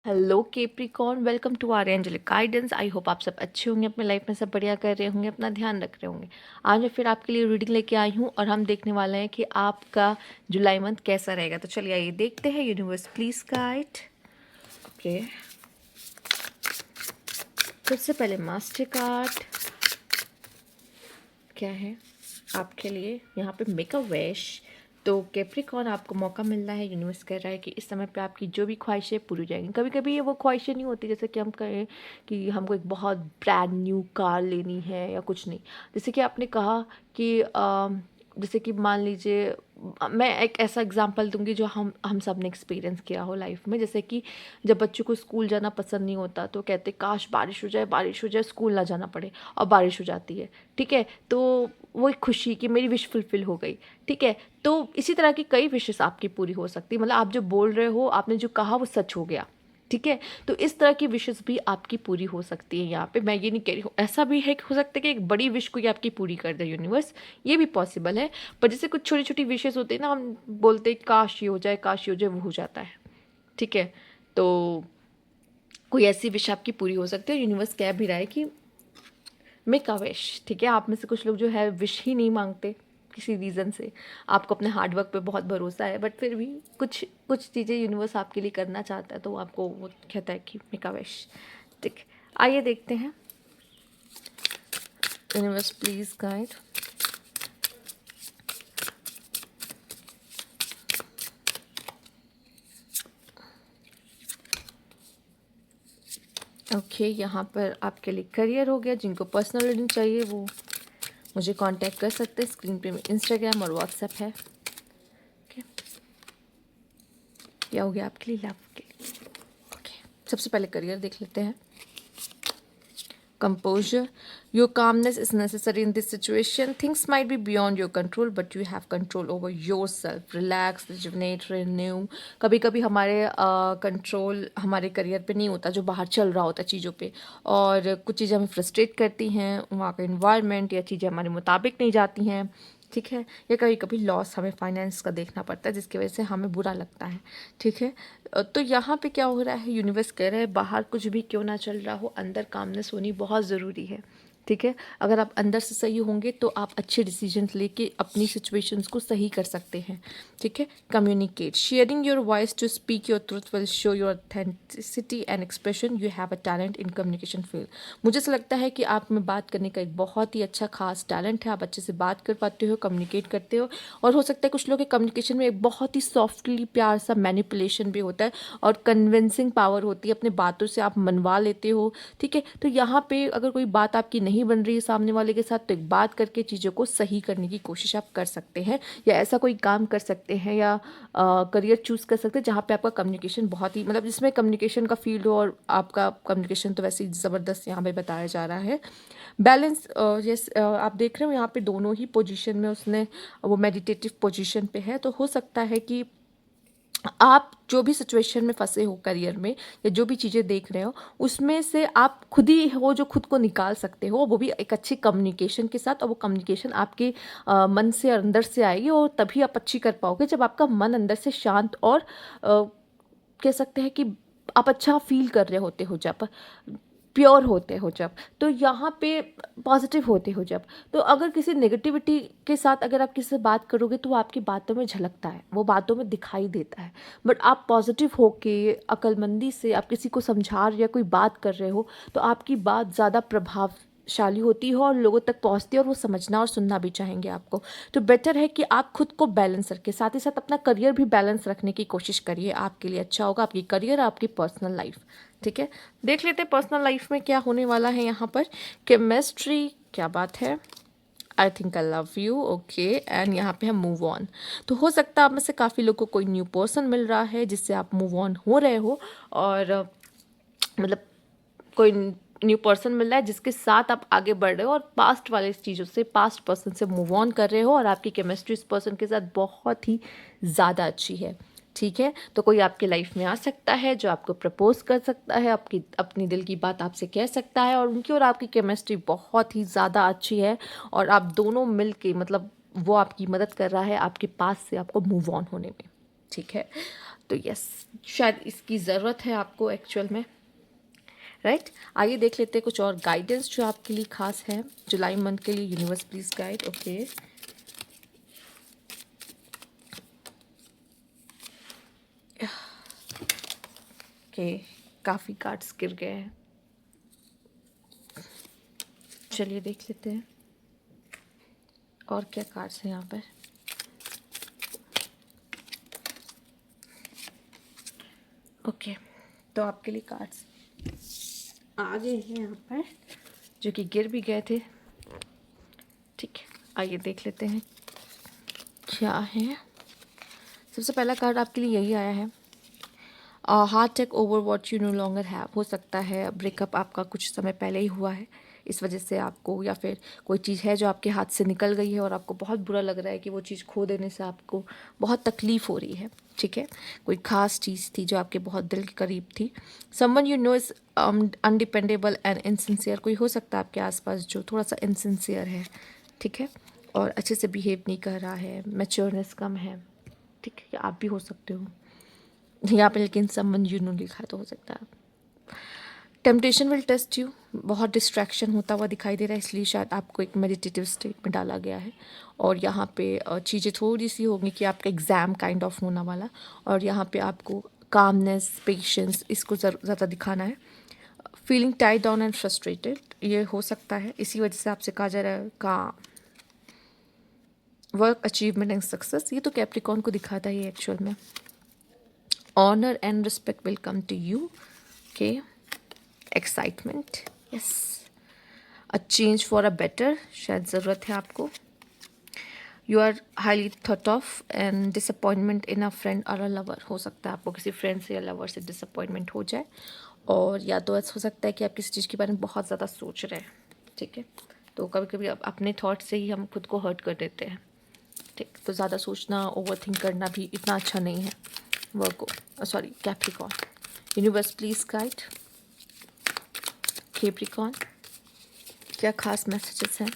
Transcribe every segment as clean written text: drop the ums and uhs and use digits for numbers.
Hello Capricorn, welcome to our angelic guidance. I hope आप सब अच्छे होंगे, अपने लाइफ में सब बढ़िया कर रहे होंगे, अपना ध्यान रख रहे होंगे। आज मैं फिर आपके लिए रीडिंग लेके आई हूँ और हम देखने वाले हैं कि आपका जुलाई मंथ कैसा रहेगा। तो चलिए आइए देखते हैं। Universe please guide. ओके, सबसे पहले मास्टर कार्ड क्या है आपके लिए यहाँ पे, मेक अ विश। तो कैप्रिकॉर्न, आपको मौका मिल रहा है, यूनिवर्स कह रहा है कि इस समय पे आपकी जो भी ख्वाहिशें पूरी हो जाएंगी। कभी कभी ये वो ख्वाहिशें नहीं होती जैसे कि हम कहें कि हमको एक बहुत ब्रांड न्यू कार लेनी है या कुछ नहीं। जैसे कि आपने कहा कि जैसे कि मान लीजिए, मैं एक ऐसा एग्जांपल दूंगी जो हम सब ने एक्सपीरियंस किया हो लाइफ में। जैसे कि जब बच्चों को स्कूल जाना पसंद नहीं होता तो कहते काश बारिश हो जाए, बारिश हो जाए, स्कूल ना जाना पड़े, और बारिश हो जाती है। ठीक है, तो वो एक खुशी कि मेरी विश फुलफिल हो गई। ठीक है, तो इसी तरह की कई विशेस आपकी पूरी हो सकती है। मतलब आप जो बोल रहे हो, आपने जो कहा वो सच हो गया। ठीक है, तो इस तरह की विशेस भी आपकी पूरी हो सकती है। यहाँ पे मैं ये नहीं कह रही हूँ, ऐसा भी है कि हो सकता है कि एक बड़ी विश कोई आपकी पूरी कर दे यूनिवर्स, ये भी पॉसिबल है। पर जैसे कुछ छोटी छोटी विशेस होती है ना, हम बोलते हैं काश ये हो जाए, काश ये हो जाए, वो हो जाता है। ठीक है, तो कोई ऐसी विश आपकी पूरी हो सकती है। यूनिवर्स कह भी रहा है कि मेक अ विश। ठीक है, आप में से कुछ लोग जो है विश ही नहीं मांगते किसी रीज़न से। आपको अपने हार्डवर्क पे बहुत भरोसा है, बट फिर भी कुछ कुछ चीज़ें यूनिवर्स आपके लिए करना चाहता है, तो आपको वो कहता है कि मेक अ विश। ठीक, आइए देखते हैं। Universe please guide. ओके, यहाँ पर आपके लिए करियर हो गया। जिनको पर्सनल रीडिंग चाहिए वो मुझे कांटेक्ट कर सकते हैं। स्क्रीन पे इंस्टाग्राम और व्हाट्सएप है। ओके, क्या हो गया आपके लिए, लव के लिए। ओके, सबसे पहले करियर देख लेते हैं। Composure. Your calmness is necessary in this situation. Things might be beyond your control, but you have control over yourself. Relax, rejuvenate, renew. कभी कभी हमारे कंट्रोल हमारे करियर पे नहीं होता, जो बाहर चल रहा होता चीज़ों पे, और कुछ चीज़ें हमें फ्रस्ट्रेट करती हैं, वहाँ का इन्वायरमेंट या चीज़ें हमारे मुताबिक नहीं जाती हैं। ठीक है, या कभी कभी लॉस हमें फाइनेंस का देखना पड़ता है जिसकी वजह से हमें बुरा लगता है। ठीक है, तो यहाँ पे क्या हो रहा है, यूनिवर्स कह रहा है बाहर कुछ भी क्यों ना चल रहा हो, अंदर कामनेस होनी बहुत ज़रूरी है। ठीक है, अगर आप अंदर से सही होंगे तो आप अच्छे डिसीजंस लेके अपनी सिचुएशंस को सही कर सकते हैं। ठीक है, communicate, sharing your voice to speak your truth will show your authenticity and expression. You have a talent in communication field. मुझे ऐसा लगता है कि आप में बात करने का एक बहुत ही अच्छा खास टैलेंट है। आप अच्छे से बात कर पाते हो, कम्युनिकेट करते हो, और हो सकता है कुछ लोग के कम्युनिकेशन में एक बहुत ही सॉफ्टली प्यार सा मैनिपुलेशन भी होता है और कन्विंसिंग पावर होती है। अपने बातों से आप मनवा लेते हो। ठीक है, तो यहाँ पे अगर कोई बात आपकी नहीं बन रही है सामने वाले के साथ, तो एक बात करके चीज़ों को सही करने की कोशिश आप कर सकते हैं, या ऐसा कोई काम कर सकते हैं, या करियर चूज़ कर सकते हैं जहाँ पे आपका कम्युनिकेशन बहुत ही, मतलब जिसमें कम्युनिकेशन का फील्ड हो। और आपका कम्युनिकेशन तो वैसे ही ज़बरदस्त यहाँ पे बताया जा रहा है। बैलेंस, यस, आप देख रहे हो यहाँ पे दोनों ही पोजीशन में उसने, वो मेडिटेटिव पोजीशन पे है। तो हो सकता है कि आप जो भी सिचुएशन में फंसे हो करियर में, या जो भी चीज़ें देख रहे हो, उसमें से आप खुद ही हो जो खुद को निकाल सकते हो, वो भी एक अच्छी कम्युनिकेशन के साथ। और वो कम्युनिकेशन आपके मन से और अंदर से आएगी, और तभी आप अच्छी कर पाओगे जब आपका मन अंदर से शांत और कह सकते हैं कि आप अच्छा फील कर रहे होते हो, जब प्योर होते हो, जब तो यहाँ पे पॉजिटिव होते हो जब। तो अगर किसी नेगेटिविटी के साथ अगर आप किसी से बात करोगे तो वो आपकी बातों में झलकता है, वो बातों में दिखाई देता है। बट आप पॉजिटिव होके अक्लमंदी से आप किसी को समझा रहे या कोई बात कर रहे हो, तो आपकी बात ज़्यादा प्रभावशाली होती है और लोगों तक पहुँचती है, और वो समझना और सुनना भी चाहेंगे आपको। तो बेटर है कि आप खुद को बैलेंस रखें, साथ ही साथ अपना करियर भी बैलेंस रखने की कोशिश करिए। आपके लिए अच्छा होगा, आपकी करियर, आपकी पर्सनल लाइफ। ठीक है, देख लेते हैं पर्सनल लाइफ में क्या होने वाला है। यहाँ पर केमिस्ट्री, क्या बात है, I think I love you. Okay, and यहाँ पे हम मूव ऑन। तो हो सकता है आप में से काफ़ी लोगों को कोई न्यू पर्सन मिल रहा है जिससे आप मूव ऑन हो रहे हो, और मतलब कोई न्यू पर्सन मिल रहा है जिसके साथ आप आगे बढ़ रहे हो, और पास्ट वाले चीज़ों से, पास्ट पर्सन से मूव ऑन कर रहे हो, और आपकी केमिस्ट्री इस पर्सन के साथ बहुत ही ज़्यादा अच्छी है। ठीक है, तो कोई आपकी लाइफ में आ सकता है जो आपको प्रपोज कर सकता है, आपकी अपनी दिल की बात आपसे कह सकता है, और उनकी और आपकी केमिस्ट्री बहुत ही ज़्यादा अच्छी है, और आप दोनों मिल के, मतलब वो आपकी मदद कर रहा है आपके पास से आपको मूव ऑन होने में। ठीक है, तो यस, शायद इसकी ज़रूरत है आपको एक्चुअल में, राइट। आइए देख लेते हैं कुछ और गाइडेंस जो आपके लिए खास है जुलाई मंथ के लिए। Universe please guide. Okay, okay, काफ़ी कार्ड्स गिर गए हैं, चलिए देख लेते हैं और क्या कार्ड्स हैं यहाँ पर। ओके, तो आपके लिए कार्ड्स आ गए हैं यहाँ पर, जो कि गिर भी गए थे। ठीक है, आइए देख लेते हैं क्या है। सबसे पहला कार्ड आपके लिए यही आया है, heart take over what you no longer have. हो सकता है ब्रेकअप आपका कुछ समय पहले ही हुआ है, इस वजह से आपको, या फिर कोई चीज़ है जो आपके हाथ से निकल गई है और आपको बहुत बुरा लग रहा है कि वो चीज़ खो देने से आपको बहुत तकलीफ़ हो रही है। ठीक है, कोई ख़ास चीज़ थी जो आपके बहुत दिल के करीब थी। Someone you know is undependable and insincere. कोई हो सकता है आपके आसपास जो थोड़ा सा इनसिंसियर है, ठीक है, और अच्छे से बिहेव नहीं कर रहा है, मैच्योरनेस कम है। ठीक है, या आप भी हो सकते हो यहाँ पे, लेकिन समवन यू नो लिखा है तो हो सकता है। टेम्पटेशन विल टेस्ट यू, बहुत डिस्ट्रैक्शन होता हुआ दिखाई दे रहा है, इसलिए शायद आपको एक मेडिटेटिव स्टेट में डाला गया है। और यहाँ पे चीज़ें थोड़ी सी होंगी कि आपका एग्ज़ाम काइंड ऑफ होने वाला, और यहाँ पे आपको कामनेस, पेशेंस, इसको ज़्यादा दिखाना है। Feeling tied down and frustrated, ये हो सकता है इसी वजह से आपसे कहा जा रहा है का वर्क अचीवमेंट एंड सक्सेस। ये तो कैप्रिकॉर्न को दिखाता है एक्चुअल में। Honour and respect will come to you. Okay, excitement, yes, a change for a better, शायद ज़रूरत है आपको। You are highly thought of and disappointment in a friend or a lover. हो सकता है आपको किसी फ्रेंड से या लवर से डिसअपॉइंटमेंट हो जाए, और या तो ऐसा हो सकता है कि आप किसी चीज़ के बारे में बहुत ज़्यादा सोच रहे हैं। ठीक है, तो कभी कभी अपने थॉट से ही हम खुद को हर्ट कर देते हैं। ठीक, तो ज़्यादा सोचना, ओवर थिंक करना भी इतना अच्छा नहीं है। Virgo, sorry, Capricorn. Universe please guide Capricorn, क्या खास मैसेजेस हैं।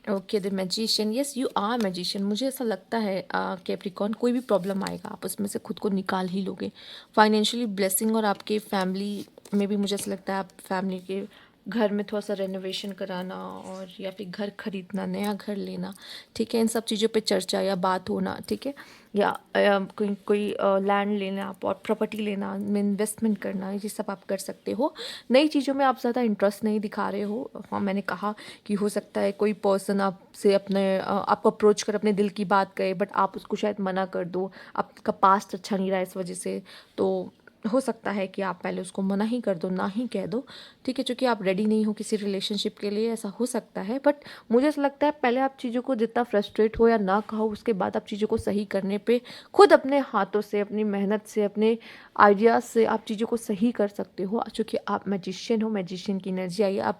Okay, the magician, yes you are magician. मुझे ऐसा लगता है कैप्रिकॉर्न, कोई भी प्रॉब्लम आएगा आप उसमें से खुद को निकाल ही लोगे। फाइनेंशियली ब्लेसिंग, और आपके फैमिली में भी मुझे ऐसा लगता है आप फैमिली के घर में थोड़ा सा रेनोवेशन कराना, और या फिर घर खरीदना, नया घर लेना। ठीक है, इन सब चीज़ों पे चर्चा या बात होना। ठीक है, या कोई कोई लैंड लेना और प्रॉपर्टी लेना, इन्वेस्टमेंट करना, ये सब आप कर सकते हो। नई चीज़ों में आप ज़्यादा इंटरेस्ट नहीं दिखा रहे हो। हाँ, मैंने कहा कि हो सकता है कोई पर्सन आपसे आपको अप्रोच कर अपने दिल की बात कहे, बट आप उसको शायद मना कर दो, आपका पास्ट अच्छा नहीं रहा इस वजह से। तो हो सकता है कि आप पहले उसको मना ही कर दो, ना ही कह दो। ठीक है, क्योंकि आप रेडी नहीं हो किसी रिलेशनशिप के लिए, ऐसा हो सकता है। बट मुझे ऐसा लगता है पहले आप चीज़ों को, जितना फ्रस्ट्रेट हो या ना कहो, उसके बाद आप चीज़ों को सही करने पे खुद अपने हाथों से, अपनी मेहनत से, अपने आइडियाज़ से आप चीज़ों को सही कर सकते हो। चूँकि आप मैजिशियन हो, मैजिशियन की एनर्जी आई है।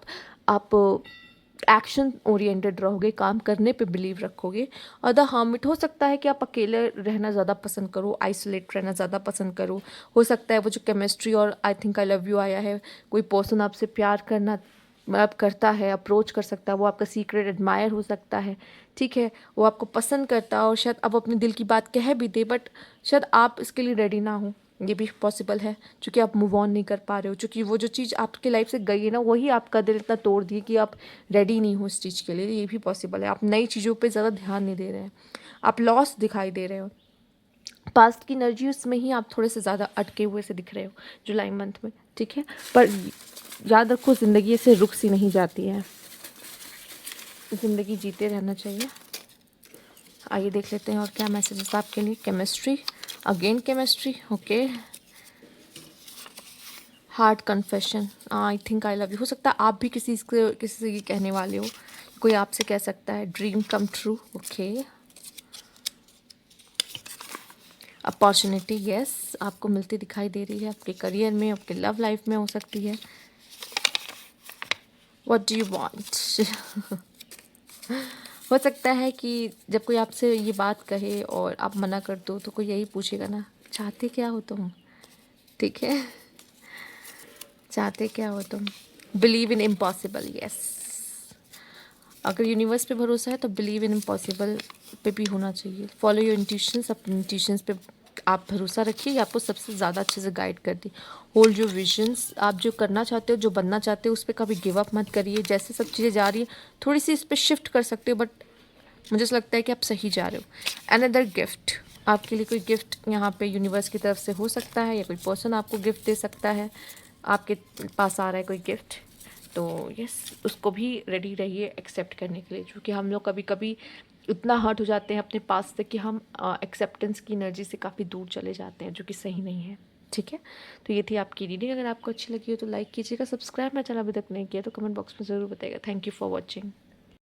आप एक्शन ओरिएंटेड रहोगे, काम करने पे बिलीव रखोगे। और द हर्मिट, हो सकता है कि आप अकेले रहना ज़्यादा पसंद करो, आइसोलेट रहना ज़्यादा पसंद करो। हो सकता है वो जो केमिस्ट्री और I think I love you आया है, कोई पर्सन आपसे प्यार करना मतलब करता है, अप्रोच कर सकता है, वो आपका सीक्रेट एडमायर हो सकता है। ठीक है, वो आपको पसंद करता है और शायद अब अपने दिल की बात कह भी दे, बट शायद आप इसके लिए रेडी ना हो। ये भी पॉसिबल है, क्योंकि आप मूव ऑन नहीं कर पा रहे हो, क्योंकि वो जो चीज़ आपके लाइफ से गई है ना, वही आपका दिल इतना तोड़ दिए कि आप रेडी नहीं हो इस चीज़ के लिए। ये भी पॉसिबल है, आप नई चीज़ों पे ज़्यादा ध्यान नहीं दे रहे हैं, आप लॉस दिखाई दे रहे हो। पास्ट की एनर्जी उसमें ही आप थोड़े से ज़्यादा अटके हुए से दिख रहे हो जुलाई मंथ में। ठीक है, पर याद रखो ज़िंदगी ऐसे रुक सी नहीं जाती है, ज़िंदगी जीते रहना चाहिए। आइए देख लेते हैं और क्या मैसेजेस आपके लिए। Chemistry, again chemistry, okay. Heart confession, I think I love you. हो सकता है आप भी किसी से ये कहने वाले हो, कोई आपसे कह सकता है। Dream come true, okay. Opportunity, yes, आपको मिलती दिखाई दे रही है, आपके करियर में, आपके लव लाइफ में हो सकती है। What do you want. हो सकता है कि जब कोई आपसे ये बात कहे और आप मना कर दो, तो कोई यही पूछेगा ना, चाहते क्या हो तुम। ठीक है, चाहते क्या हो तुम। Believe in impossible, yes. अगर यूनिवर्स पे भरोसा है तो बिलीव इन इम्पॉसिबल पे भी होना चाहिए। फॉलो योर इंट्यूशंस, अपने इंट्यूशंस पे आप भरोसा रखिए, ये आपको सबसे ज़्यादा अच्छे से गाइड करती। होल्ड योर विजन्स, आप जो करना चाहते हो, जो बनना चाहते हो, उस पर कभी गिव अप मत करिए। जैसे सब चीज़ें जा रही है थोड़ी सी इस पर शिफ्ट कर सकते हो, बट मुझे ऐसा लगता है कि आप सही जा रहे हो। अनदर गिफ्ट, आपके लिए कोई गिफ्ट यहाँ पे यूनिवर्स की तरफ से हो सकता है, या कोई पर्सन आपको गिफ्ट दे सकता है, आपके पास आ रहा है कोई गिफ्ट, तो यस उसको भी रेडी रहिए एक्सेप्ट करने के लिए। क्योंकि हम लोग कभी कभी इतना हर्ट हो जाते हैं अपने पास से कि हम एक्सेप्टेंस की एनर्जी से काफ़ी दूर चले जाते हैं, जो कि सही नहीं है। ठीक है, तो ये थी आपकी रीडिंग। अगर आपको अच्छी लगी हो तो लाइक कीजिएगा, सब्सक्राइब मेरा चैनल अभी तक नहीं किया तो कमेंट बॉक्स में ज़रूर बताइएगा। Thank you for watching.